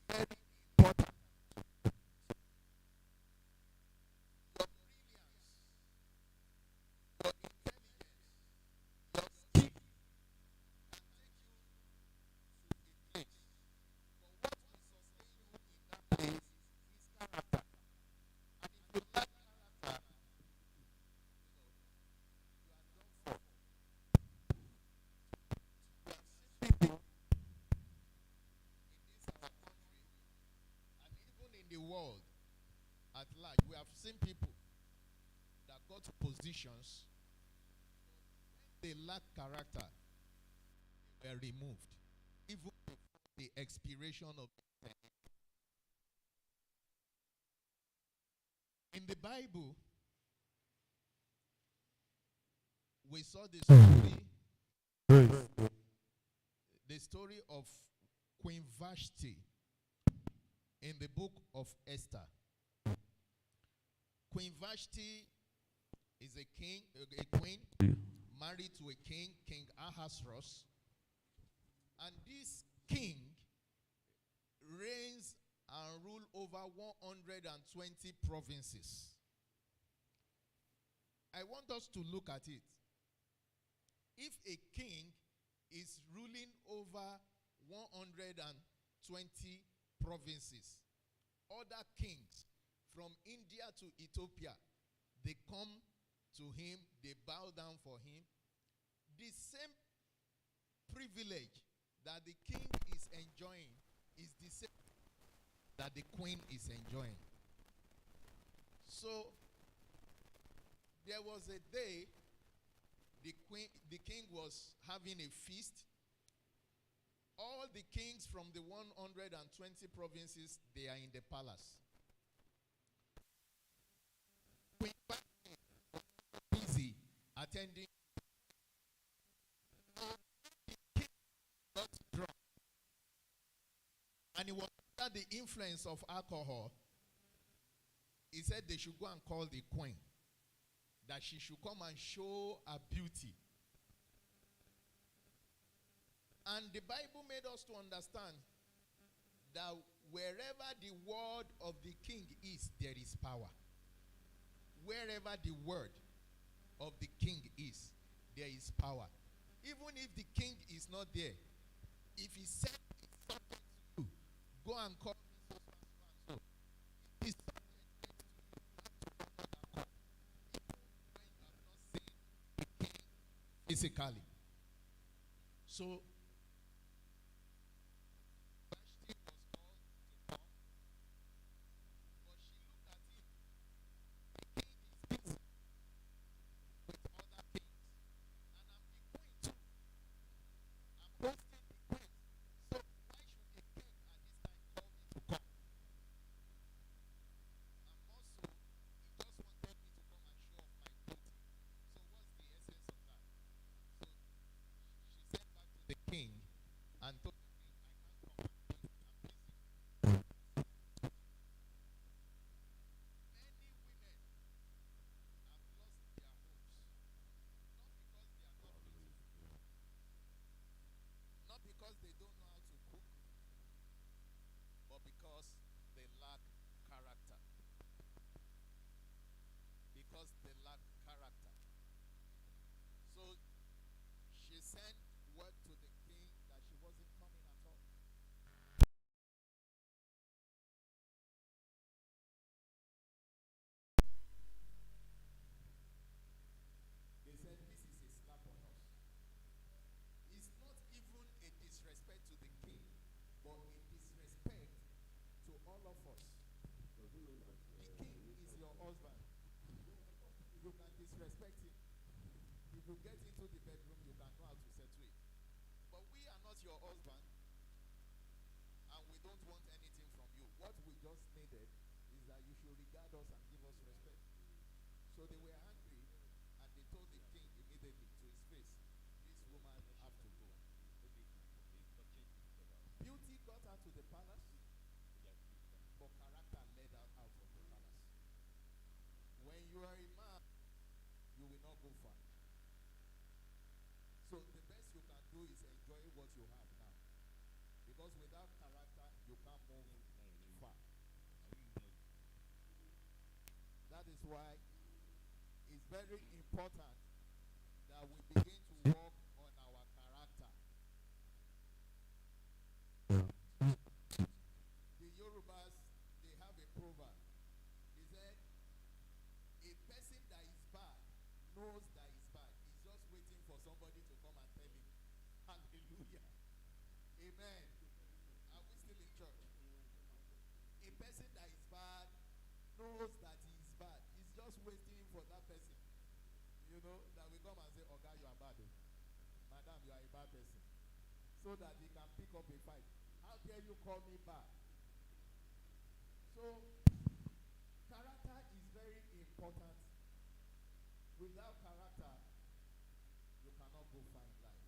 Very important. Your brilliance, your intelligence, your skill can take you to a place. But what will sustain you in that place is character. And if you lack character, you are done for. We have seen people in this our country and even in the world at large. We have seen people that got to positions, they lack character, they were removed. Even before the expiration of the term. In the Bible, we saw the story of Queen Vashti in the book of Esther. Queen Vashti is a queen married to a king, King Ahasuerus. And this king reigns and rule over 120 provinces. I want us to look at it. If a king is ruling over 120 provinces, other kings from India to Ethiopia, they come to him, they bow down for him. The same privilege that the king is enjoying is the same that the queen is enjoying. So there was a day the king was having a feast. All the kings from the 120 provinces, they are in the palace. Queen was busy attending. The king got drunk, and he was under the influence of alcohol. He said they should go and call the queen, that she should come and show her beauty. And the Bible made us to understand that wherever the word of the king is, there is power. Wherever the word of the king is, there is power. Even if the king is not there, if he said something to you, go and call me so. If he said physically. So Vashti was called to come, but she looked at him. The king is busy with other kings, and I'm the queen too. I'm hosting the queen. So why should a king at this time call me to come? And also, he just wanted me to come and show off my beauty. So what's the essence of that? So she sent back to the king and told the king, I can't come. I'm busy. Many women have lost their homes, not because they are not beautiful, not because they don't know how to cook, but because they lack character. Because they lack character. So she sent word to the king that she wasn't coming at all. They said this is a slap on us. It's not even a disrespect to the king, but a disrespect to all of us. The king is your husband. You can disrespect him. If you get into the bedroom, you can know how to settle it. But we are not your husband, and we don't want anything from you. What we just needed is that you should regard us and give us respect. So they were angry, and they told the king immediately to his face, this woman have to go. Beauty got her to the palace, but character led her out of the palace. When you are a man, you will not go far. So the best you can do is enjoy what you have now. Because why it's very important that we begin to work on our character. The Yorubas, they have a proverb. They said, a person that is bad knows that is bad. He's just waiting for somebody to come and tell him. Hallelujah. Amen. Are we still in church? A person that is bad knows that he is bad. He's just waiting for that person, that will come and say, "Oga, you are bad. Oh. Madam, you are a bad person." So that he can pick up a fight. How dare you call me bad? So, character is very important. Without character, you cannot go far in life.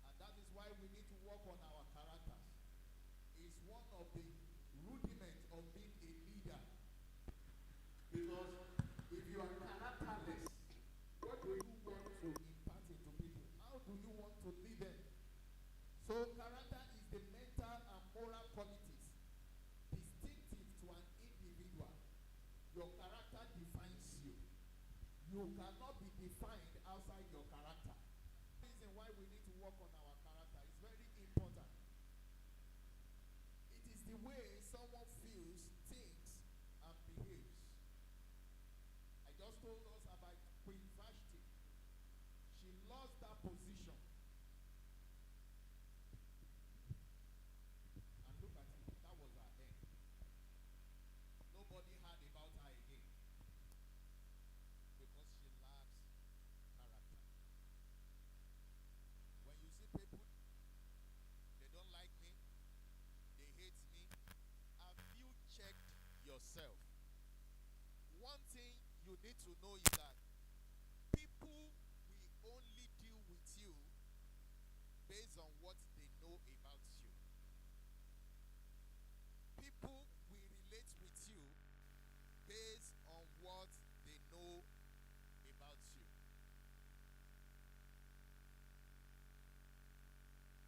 And that is why we need to work on our characters. It's one of the rudiments of being a leader. Because if you are characterless, what do you want to impart into people? How do you want to lead them? So character is the mental and moral qualities distinctive to an individual. Your character defines you. You cannot be defined outside your character. The reason why we need to work on our character is very important. It is the way someone feels, thinks, and behaves. I just told us about Queen Vashti. She lost that position. And look at it, that was her end. Nobody heard about her again. Because she lacks character. When you see people, they don't like me, they hate me, have you checked yourself? One thing you need to know is that people will only deal with you based on what they know about you. People will relate with you based on what they know about you.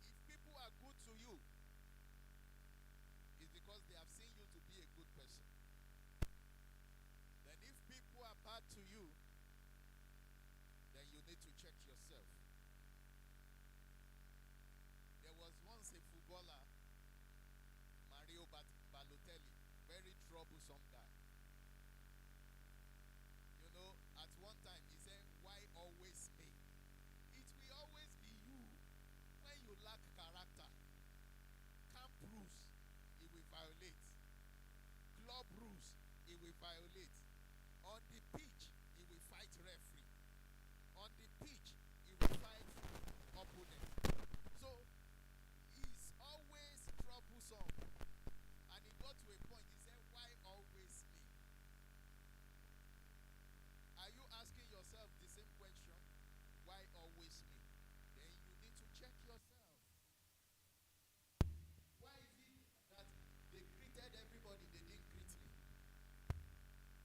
If people are good to you, it's because they have seen you to be a good person. Then if people are bad to you, then you need to check yourself. There was once a footballer, Mario Balotelli, very troublesome guy. At one time he said, "Why always me?" It will always be you when you lack character. Camp rules, he will violate. Club rules, he will violate. On the pitch, he will fight referee. On the pitch, he will fight opponent. So, he's always troublesome. And he got to a point, he said, "Why always me?" Are you asking yourself the same question? Why always me? Then you need to check yourself. Why is it that they greeted everybody, they didn't greet me?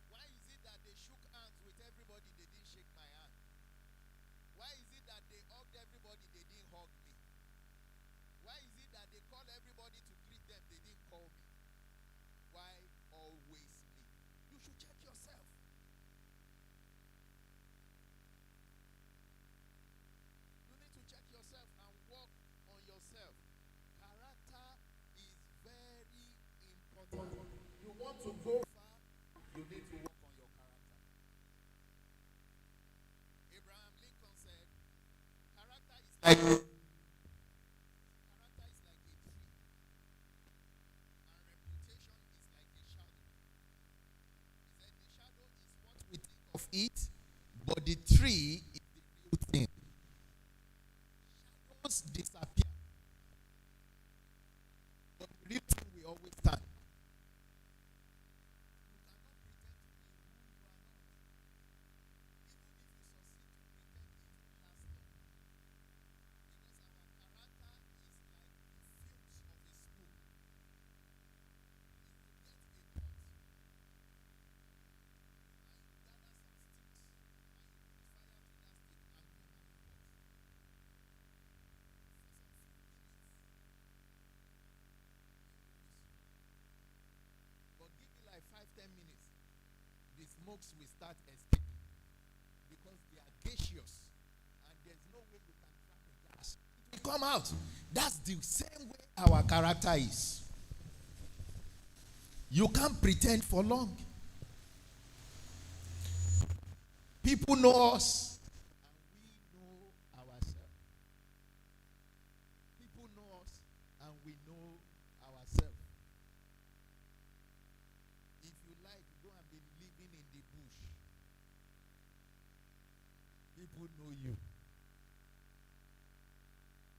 Why is it that they shook hands with everybody, they didn't shake my hand? Why is it that they hugged everybody, they didn't hug me? Why is it that they called everybody to greet them, they didn't call me? Why always me? You should check yourself. You need to check yourself and work on yourself. Character is very important. You want to go far, you need to work on your character. Abraham Lincoln said, character is like a tree, and reputation is like a shadow. He said the shadow is what we think of it, but the tree is the real thing. Shadows disappear, but the real thing will always stand. smokes will start escaping because they are gaseous and there's no way you can trap the gas. It will come out. That's the same way our character is. You can't pretend for long. People know us and we know ourselves. People know us and we know ourselves. If you like, go and be living in the bush. People know you.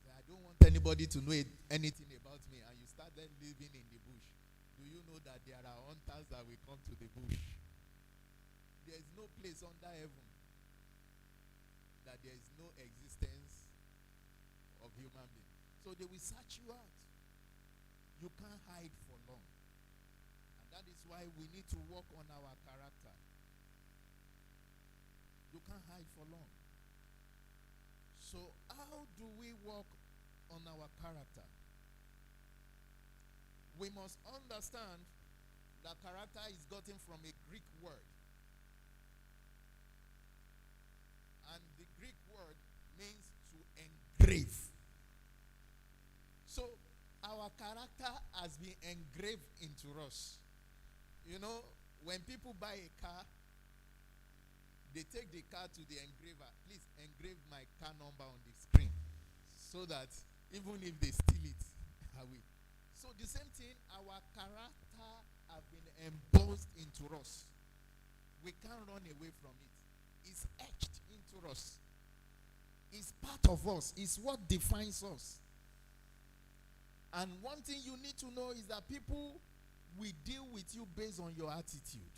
I don't want anybody to know anything about me, and you start then living in the bush. Do you know that there are hunters that will come to the bush? There is no place under heaven that there is no existence of human being. So they will search you out. You can't hide for long. And that is why we need to work on our character. You can't hide for long. So how do we work on our character? We must understand that character is gotten from a Greek word. And the Greek word means to engrave. So our character has been engraved into us. You know, when people buy a car, they take the car to the engraver. Please engrave my car number on the screen so that even if they steal it, I will. So the same thing, our character have been embossed into us. We can't run away from it. It's etched into us. It's part of us. It's what defines us. And one thing you need to know is that people will deal with you based on your attitude.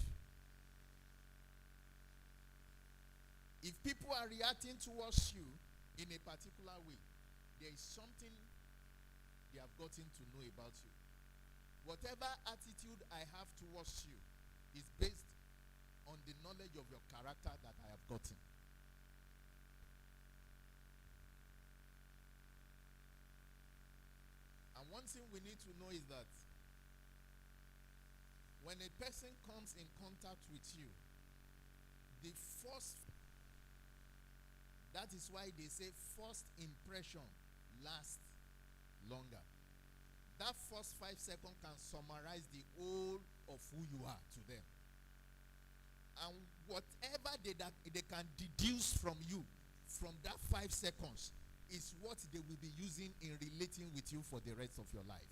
If people are reacting towards you in a particular way, there is something they have gotten to know about you. Whatever attitude I have towards you is based on the knowledge of your character that I have gotten. And one thing we need to know is that when a person comes in contact with you, that is why they say first impression lasts longer. That first 5 seconds can summarize the whole of who you are to them. And whatever they can deduce from you from that 5 seconds is what they will be using in relating with you for the rest of your life.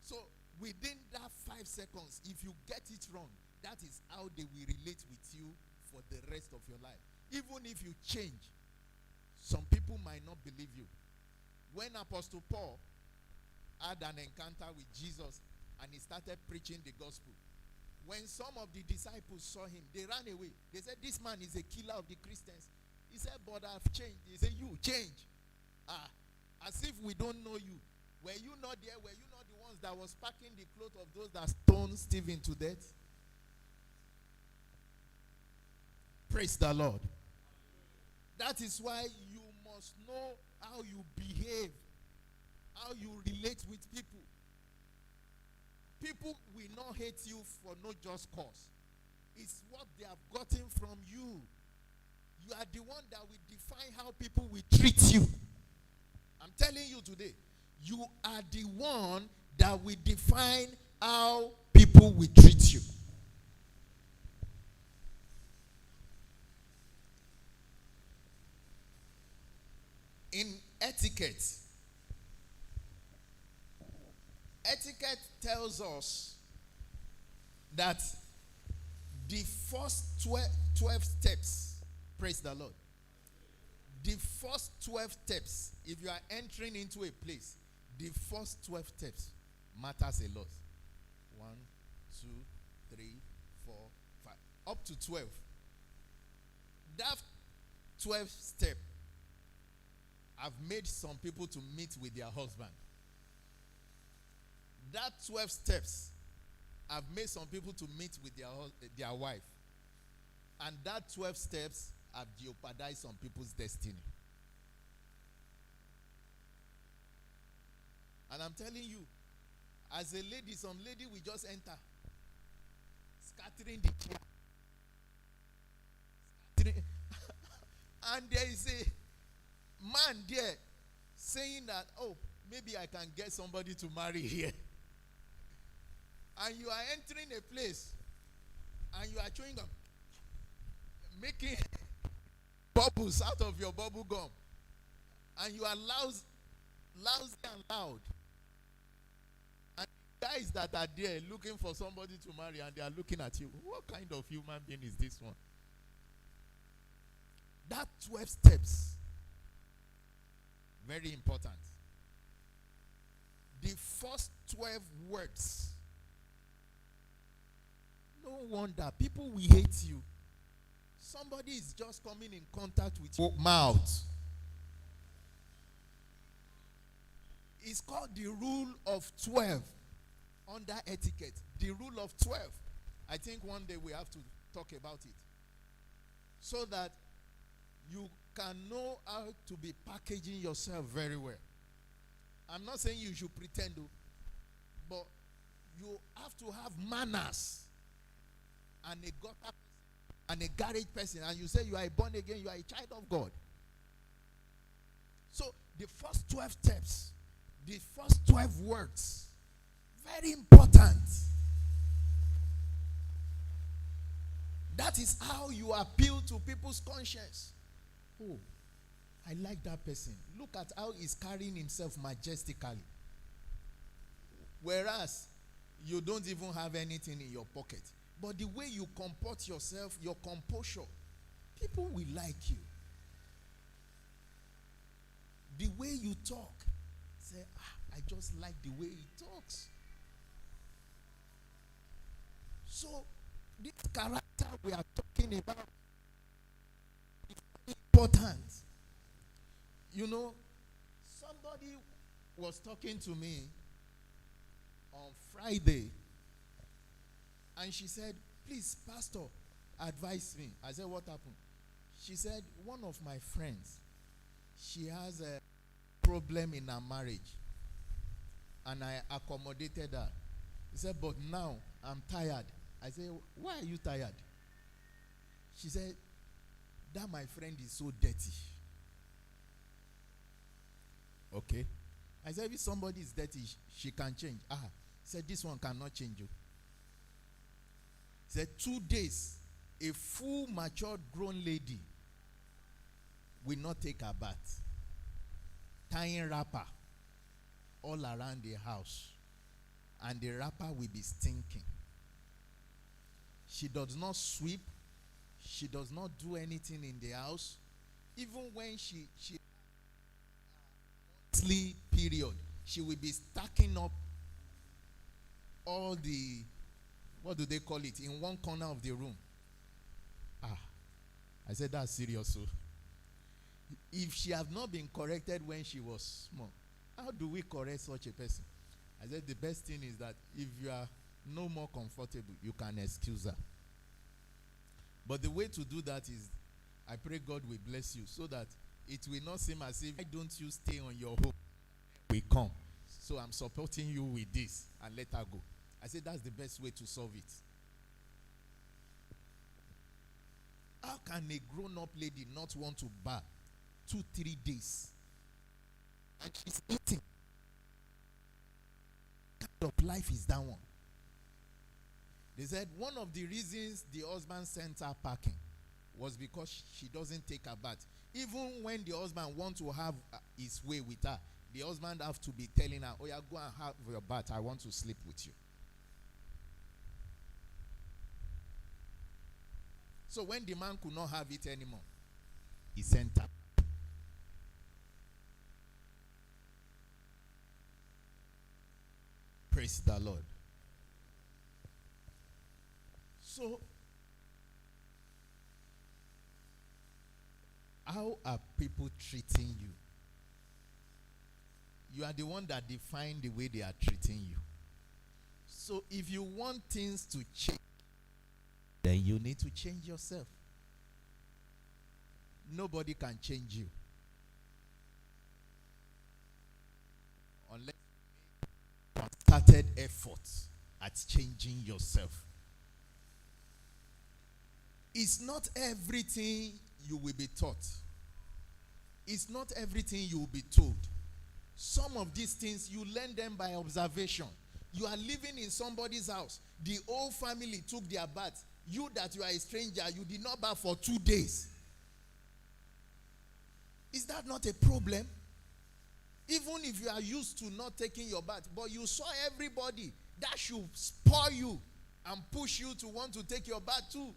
So within that 5 seconds, if you get it wrong, that is how they will relate with you for the rest of your life. Even if you change, some people might not believe you. When Apostle Paul had an encounter with Jesus and he started preaching the gospel, when some of the disciples saw him, they ran away. They said, this man is a killer of the Christians. He said, but I've changed. He said, you change. As if we don't know you. Were you not there? Were you not the ones that was packing the clothes of those that stoned Stephen to death? Praise the Lord. That is why you must know how you behave, how you relate with people. People will not hate you for no just cause. It's what they have gotten from you. You are the one that will define how people will treat you. I'm telling you today, you are the one that will define how people will treat you. In etiquette tells us that the first 12 steps, praise the Lord, the first 12 steps, if you are entering into a place, the first 12 steps matters a lot. 1, 2, 3, 4, 5, up to 12. That 12th step have made some people to meet with their husband. That 12 steps have made some people to meet with their wife. And that 12 steps have jeopardized some people's destiny. And I'm telling you, as a lady, some lady will just enter. scattering the chair. Scattering. And there is a man there saying that, oh, maybe I can get somebody to marry here. And you are entering a place and you are chewing gum, making bubbles out of your bubble gum. And you are lousy and loud. And guys that are there looking for somebody to marry and they are looking at you. What kind of human being is this one? That 12 steps, very important. The first 12 words. No wonder people will hate you. Somebody is just coming in contact with your mouth. It's called the rule of 12 under etiquette. The rule of 12. I think one day we have to talk about it. So that you can know how to be packaging yourself very well. I'm not saying you should pretend, but you have to have manners. And a gutter person and a garage person, and you say you are born again, you are a child of God. So the first 12 steps, the first 12 words, very important. That is how you appeal to people's conscience. Oh, I like that person. Look at how he's carrying himself majestically. Whereas you don't even have anything in your pocket. But the way you comport yourself, your composure, people will like you. The way you talk, say, I just like the way he talks. So, this character we are talking about is important. You know, somebody was talking to me on Friday. And she said, please, Pastor, advise me. I said, what happened? She said, one of my friends, she has a problem in her marriage. And I accommodated her. He said, but now I'm tired. I said, why are you tired? She said, that my friend is so dirty. Okay. I said, if somebody is dirty, she can change. He said, this one cannot change you. He said 2 days, a full matured grown lady will not take her bath. Tying wrapper all around the house. And the wrapper will be stinking. She does not sweep. She does not do anything in the house. Even when she monthly period, she will be stacking up all the, what do they call it, in one corner of the room. I said, that's serious. So if she have not been corrected when she was small, how do we correct such a person? I said, the best thing is that if you are no more comfortable, you can excuse her. But the way to do that is, I pray God will bless you so that it will not seem as if, why don't you stay on your home? We come. So I'm supporting you with this and let her go. I said, that's the best way to solve it. How can a grown-up lady not want to bath 2-3 days? And she's eating. What kind of life is that one? They said one of the reasons the husband sent her packing was because she doesn't take a bath. Even when the husband wants to have his way with her, the husband have to be telling her, oh yeah, go and have your bath. I want to sleep with you. So when the man could not have it anymore, he sent her. Praise the Lord. So, how are people treating you? You are the one that define the way they are treating you. So if you want things to change, then you need to change yourself. Nobody can change you unless you make concerted effort at changing yourself. It's not everything you will be taught. It's not everything you will be told. Some of these things you learn them by observation. You are living in somebody's house. The whole family took their bath. You that you are a stranger, you did not bath for 2 days. Is that not a problem? Even if you are used to not taking your bath, but you saw everybody, that should spur you and push you to want to take your bath too.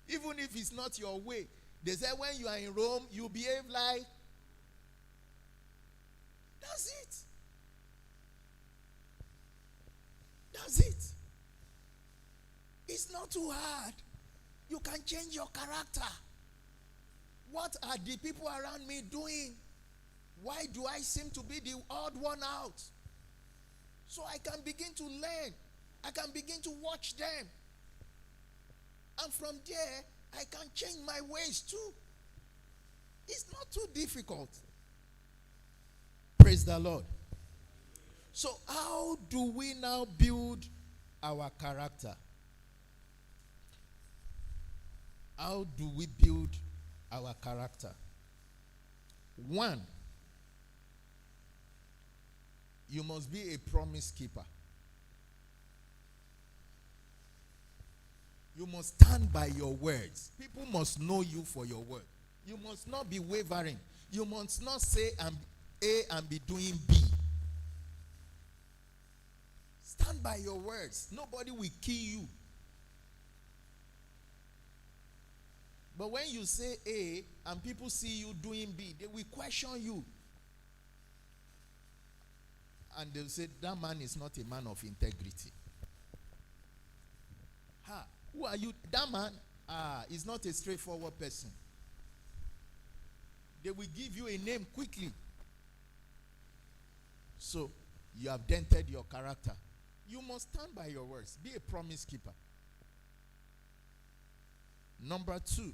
Even if it's not your way. They say when you are in Rome, you behave like. That's it. That's it. It's not too hard. You can change your character. What are the people around me doing? Why do I seem to be the odd one out? So I can begin to learn. I can begin to watch them. And from there, I can change my ways too. It's not too difficult. Praise the Lord. So how do we now build our character? How do we build our character? 1, you must be a promise keeper. You must stand by your words. People must know you for your word. You must not be wavering. You must not say A and be doing B. Stand by your words. Nobody will kill you. But when you say A and people see you doing B, they will question you. And they'll say, that man is not a man of integrity. Who are you? That man is not a straightforward person. They will give you a name quickly. So, you have dented your character. You must stand by your words. Be a promise keeper. Number 2,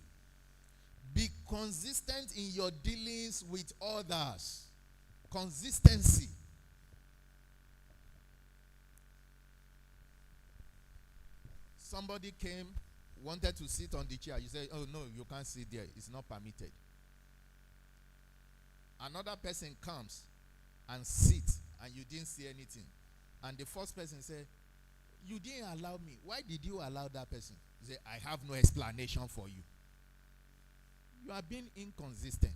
be consistent in your dealings with others. Consistency. Somebody came, wanted to sit on the chair. You say, oh no, you can't sit there. It's not permitted. Another person comes and sits and you didn't see anything. And the first person said, you didn't allow me. Why did you allow that person? You say, I have no explanation for you. You are being inconsistent.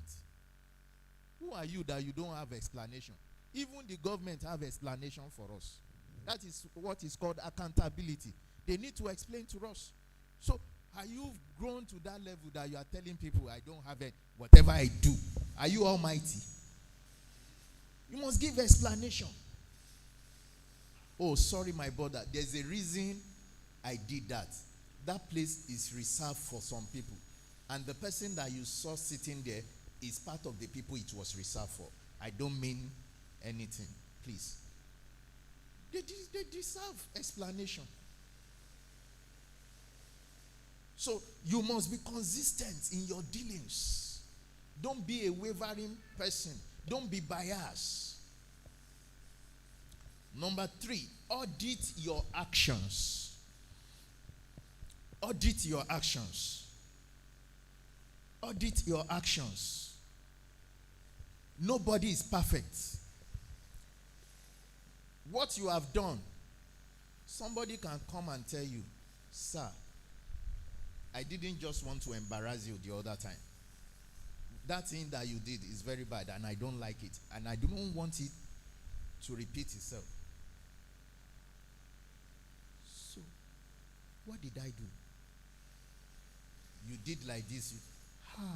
Who are you that you don't have explanation? Even the government have explanation for us. That is what is called accountability. They need to explain to us. So, are you grown to that level that you are telling people, I don't have it, whatever I do? Are you almighty? You must give explanation. Oh, sorry, my brother. There's a reason I did that. That place is reserved for some people. And the person that you saw sitting there is part of the people it was reserved for. I don't mean anything. Please. They deserve explanation. So, you must be consistent in your dealings. Don't be a wavering person. Don't be biased. Number 3, audit your actions. Audit your actions. Audit your actions. Nobody is perfect. What you have done, somebody can come and tell you, sir, I didn't just want to embarrass you the other time. That thing that you did is very bad and I don't like it. And I don't want it to repeat itself. So, what did I do? You did like this. I'm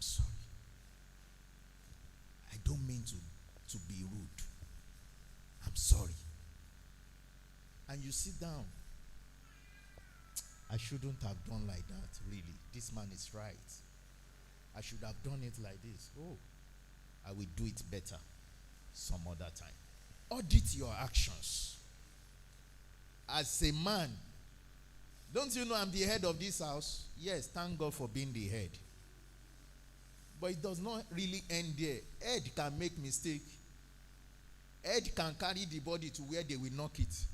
sorry. I don't mean to be rude. I'm sorry. And you sit down. I shouldn't have done like that, really. This man is right. I should have done it like this. Oh, I will do it better some other time. Audit your actions. As a man, don't you know I'm the head of this house? Yes, thank God for being the head. But it does not really end there. Head can make mistake. Head can carry the body to where they will knock it.